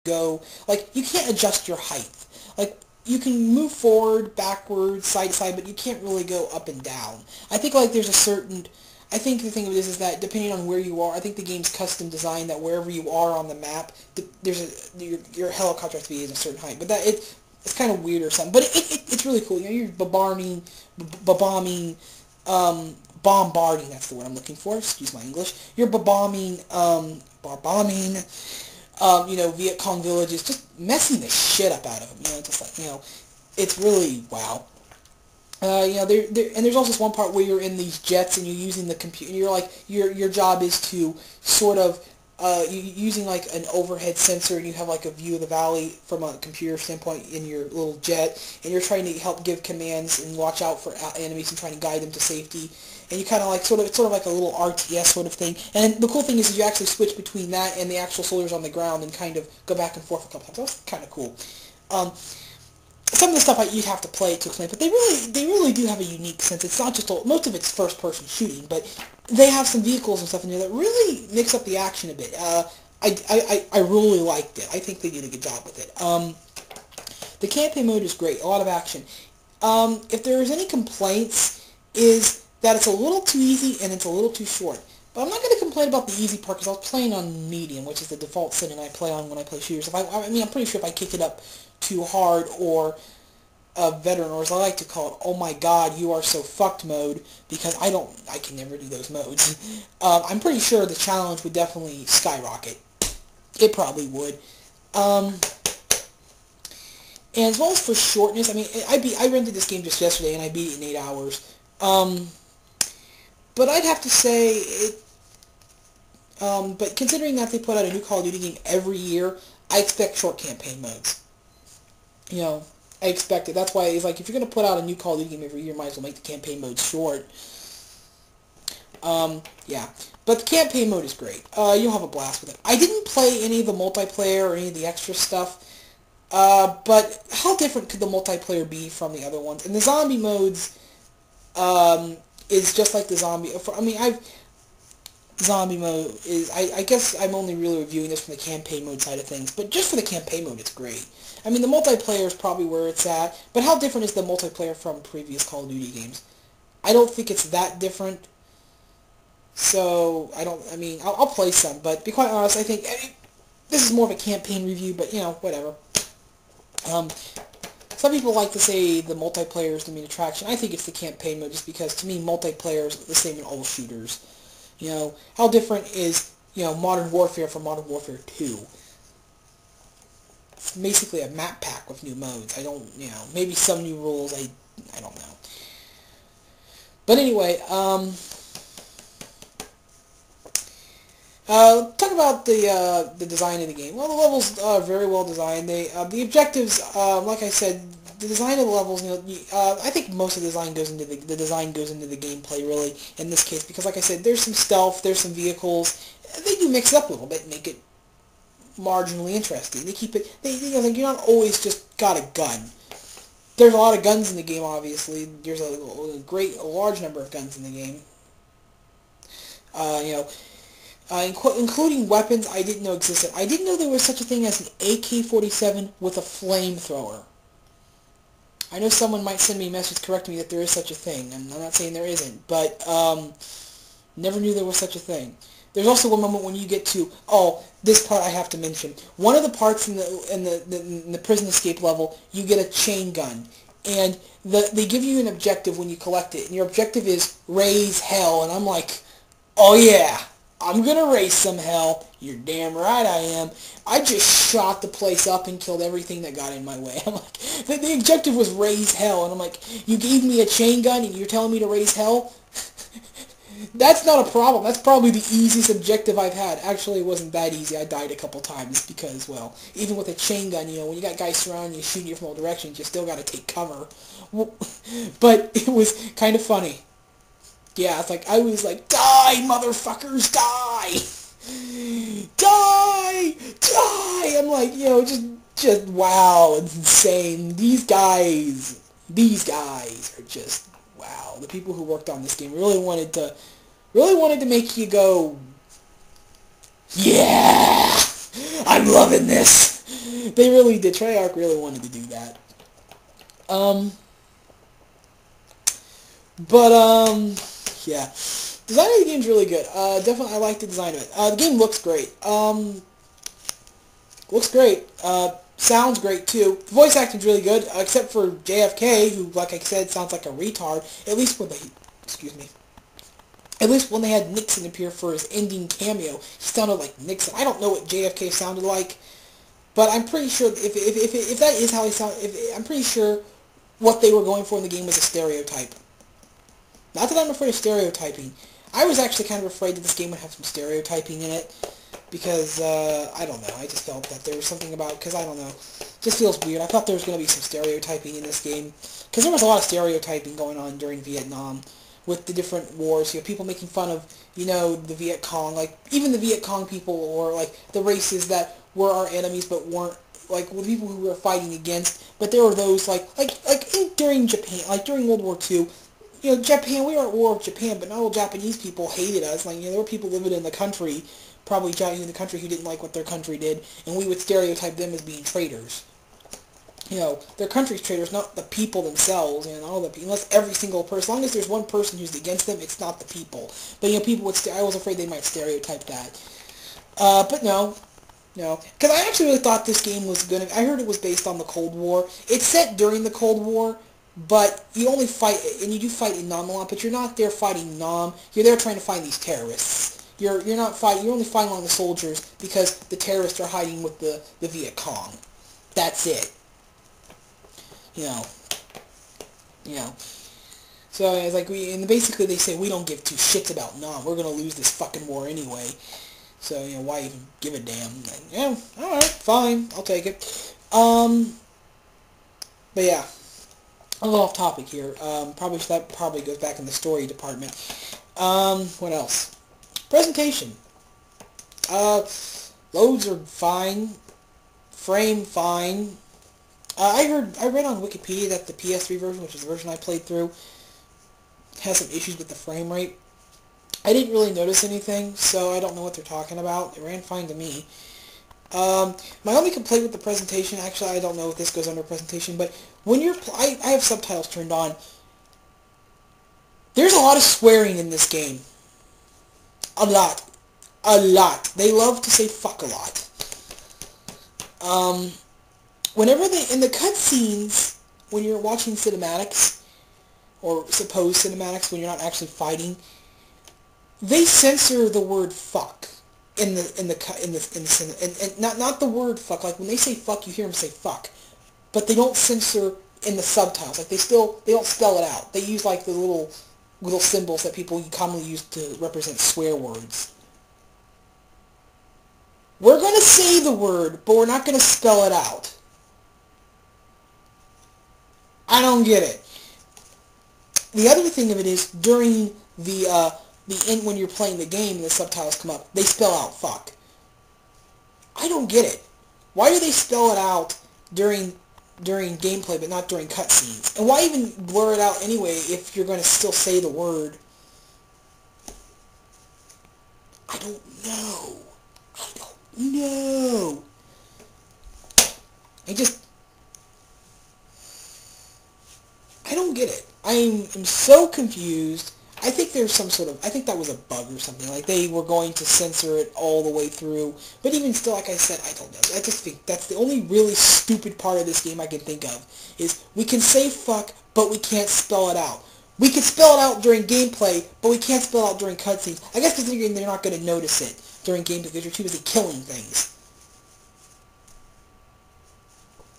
go, like, you can't adjust your height. Like, you can move forward, backwards, side to side, but you can't really go up and down. I think, like, there's a certain... I think the thing of it is that depending on where you are, I think the game's custom designed that wherever you are on the map, your helicopter has to be at a certain height. But it's kind of weird or something. But it's really cool. You know, you're bombarding, that's the word I'm looking for, excuse my English. You're bombing, you know, Viet Cong villages, just messing the shit up out of them, you know, just like, you know, it's really, wow. You know, and there's also this one part where you're in these jets and you're using the computer, you're like, your job is to sort of, using like an overhead sensor, and you have like a view of the valley from a computer standpoint in your little jet, and you're trying to help give commands and watch out for enemies and trying to guide them to safety. And you kind of like, it's sort of like a little RTS sort of thing. And the cool thing is you actually switch between that and the actual soldiers on the ground and kind of go back and forth a couple times. That's kind of cool. Some of the stuff you'd have to play to explain, but they really do have a unique sense. It's not just most of it's first-person shooting, but they have some vehicles and stuff in there that really mix up the action a bit. I really liked it. I think they did a good job with it. The campaign mode is great. A lot of action. If there's any complaints, is that it's a little too easy and it's a little too short. But I'm not going to complain about the easy part because I was playing on medium, which is the default setting I play on when I play shooters. I mean, I'm pretty sure if I kick it up too hard or veteran, or as I like to call it, oh my god, you are so fucked mode, because I can never do those modes. I'm pretty sure the challenge would definitely skyrocket. It probably would. And as well as for shortness, I mean, I rented this game just yesterday and I beat it in 8 hours. But I'd have to say but considering that they put out a new Call of Duty game every year, I expect short campaign modes. You know, I expect it. That's why it's like, if you're going to put out a new Call of Duty game every year, might as well make the campaign mode short. Yeah. But the campaign mode is great. You'll have a blast with it. I didn't play any of the multiplayer or any of the extra stuff. But how different could the multiplayer be from the other ones? And the zombie modes, is just like the zombie... I mean, zombie mode is... I guess I'm only really reviewing this from the campaign mode side of things, but just for the campaign mode, it's great. I mean, the multiplayer is probably where it's at, but how different is the multiplayer from previous Call of Duty games? I don't think it's that different, so I mean, I'll play some, but to be quite honest, I think this is more of a campaign review, but, you know, whatever. Some people like to say the multiplayer is the main attraction. I think it's the campaign mode, just because, to me, multiplayer is the same in all shooters. You know, how different is, you know, Modern Warfare from Modern Warfare 2? It's basically a map pack with new modes. I don't, you know, maybe some new rules, I don't know. But anyway, talk about the design of the game. Well, the levels are very well designed. The objectives, like I said, the design of the levels. You know, I think most of the design goes into the design goes into the gameplay, really, in this case, because, like I said, there's some stealth, there's some vehicles. They do mix it up a little bit, and make it marginally interesting. They keep it. You know, like, you're not always just got a gun. There's a lot of guns in the game. Obviously, there's a large number of guns in the game. You know. Including weapons I didn't know existed. I didn't know there was such a thing as an AK-47 with a flamethrower. I know someone might send me a message correcting me that there is such a thing, and I'm not saying there isn't, but never knew there was such a thing. There's also one moment when you get to, this part I have to mention. One of the parts in the prison escape level, you get a chain gun, and they give you an objective when you collect it, and your objective is raise hell, and I'm like, oh yeah. I'm gonna raise some hell. You're damn right I am. I just shot the place up and killed everything that got in my way. I'm like, the objective was raise hell, and I'm like, you gave me a chain gun and you're telling me to raise hell? That's not a problem. That's probably the easiest objective I've had. Actually, it wasn't that easy. I died a couple times because, well, even with a chain gun, you know, when you got guys surrounding you, shooting you from all directions, you still gotta take cover. But it was kind of funny. Yeah, it's like, I was like, die, motherfuckers, die! Die! Die! I'm like, you know, just, wow, it's insane. These guys are just, wow. The people who worked on this game really wanted to make you go, yeah! I'm loving this! They really did. Treyarch really wanted to do that. Yeah. Design of the game's really good. Definitely, I like the design of it. The game looks great. Looks great. Sounds great, too. The voice acting's really good, except for JFK, who, like I said, sounds like a retard. At least when they... Excuse me. At least when they had Nixon appear for his ending cameo, he sounded like Nixon. I don't know what JFK sounded like, but I'm pretty sure if that is how he sounded, I'm pretty sure what they were going for in the game was a stereotype. Not that I'm afraid of stereotyping. I was actually kind of afraid that this game would have some stereotyping in it, because, I don't know, I just felt that there was something about, because I don't know, it just feels weird. I thought there was going to be some stereotyping in this game, because there was a lot of stereotyping going on during Vietnam, with the different wars, people making fun of, the Viet Cong, like, even the Viet Cong people, or, like, the races that were our enemies, but weren't, like, the people who we were fighting against, but there were those, during Japan, like, during World War II, Japan, we were at war with Japan, but not all Japanese people hated us, there were people living in the country, probably in the country who didn't like what their country did, and we would stereotype them as being traitors. Their country's traitors, not the people themselves, unless every single person, as long as there's one person who's against them, it's not the people. But, people would, I was afraid they might stereotype that. But no, because I actually really thought this game was gonna, I heard it was based on the Cold War. It's set during the Cold War, but you only fight, and you do fight in Nam a lot, but you're not there fighting Nam, you're there trying to find these terrorists. You're not fighting, you're only fighting along the soldiers because the terrorists are hiding with the Viet Cong. That's it. So it's like and basically they say we don't give two shits about Nam. We're gonna lose this fucking war anyway. So why even give a damn? Like, yeah, all right, fine, I'll take it. But yeah, a little off topic here. That probably goes back in the story department. What else? Presentation. Loads are fine. Frame fine. I read on Wikipedia that the PS3 version, which is the version I played through, has some issues with the frame rate. I didn't really notice anything, so I don't know what they're talking about. It ran fine to me. My only complaint with the presentation, actually, I don't know if this goes under presentation, but when you're, I have subtitles turned on. There's a lot of swearing in this game. A lot. A lot. They love to say fuck a lot. Whenever in the cutscenes, when you're watching cinematics, or supposed cinematics, when you're not actually fighting, they censor the word fuck and not the word fuck. Like when they say fuck, you hear them say fuck, but they don't censor in the subtitles. Like they don't spell it out. They use like the little symbols that people commonly use to represent swear words. We're gonna say the word, but we're not gonna spell it out. I don't get it. The other thing of it is, during the end, when you're playing the game and the subtitles come up, they spell out fuck. I don't get it. Why do they spell it out during gameplay but not during cutscenes? And why even blur it out anyway if you're going to still say the word? I don't know. I don't get it. I'm so confused. I think there's some sort of, I think that was a bug or something. Like they were going to censor it all the way through. But even still, like I said, I don't know. I just think that's the only really stupid part of this game I can think of. Is we can say fuck, but we can't spell it out. We can spell it out during gameplay, but we can't spell it out during cutscenes. I guess considering they're not going to notice it during gameplay because you're too busy killing things.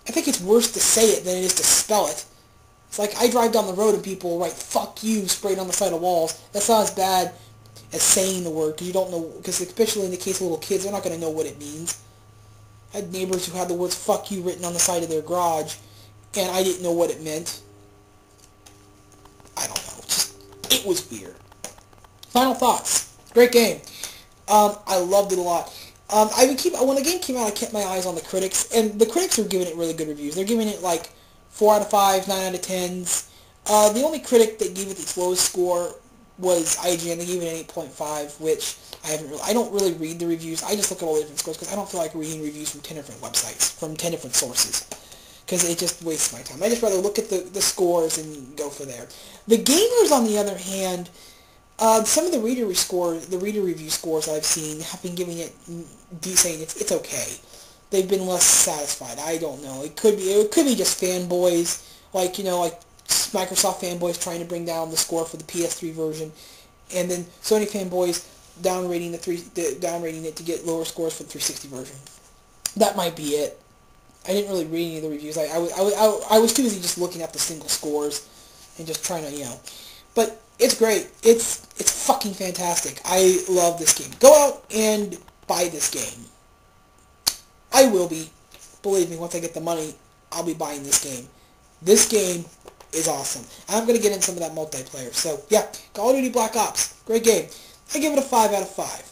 I think it's worse to say it than it is to spell it. It's like I drive down the road and people write "fuck you" sprayed on the side of walls. That's not as bad as saying the word, because you don't know, because especially in the case of little kids, they're not going to know what it means. I had neighbors who had the words "fuck you" written on the side of their garage, and I didn't know what it meant. I don't know. It was weird. Final thoughts. Great game. I loved it a lot. When the game came out, I kept my eyes on the critics, and the critics are giving it really good reviews. They're giving it like 4 out of 5, 9 out of 10s. The only critic that gave it its lowest score was IGN. They gave it an 8.5, which I don't really read the reviews. I just look at all the different scores because I don't feel like reading reviews from 10 different websites, from 10 different sources, because it just wastes my time. I just rather look at the scores and go for there. The gamers, on the other hand, some of the reader review scores I've seen have been giving it, saying it's okay. They've been less satisfied. I don't know. It could be just fanboys, like Microsoft fanboys trying to bring down the score for the PS3 version, and then Sony fanboys downgrading it to get lower scores for the 360 version. That might be it. I didn't really read any of the reviews. I was too busy just looking at the single scores and just trying to, But it's great. It's fucking fantastic. I love this game. Go out and buy this game. I will be. Believe me, once I get the money, I'll be buying this game. This game is awesome. And I'm going to get in some of that multiplayer. So, yeah, Call of Duty Black Ops. Great game. I give it a 5 out of 5.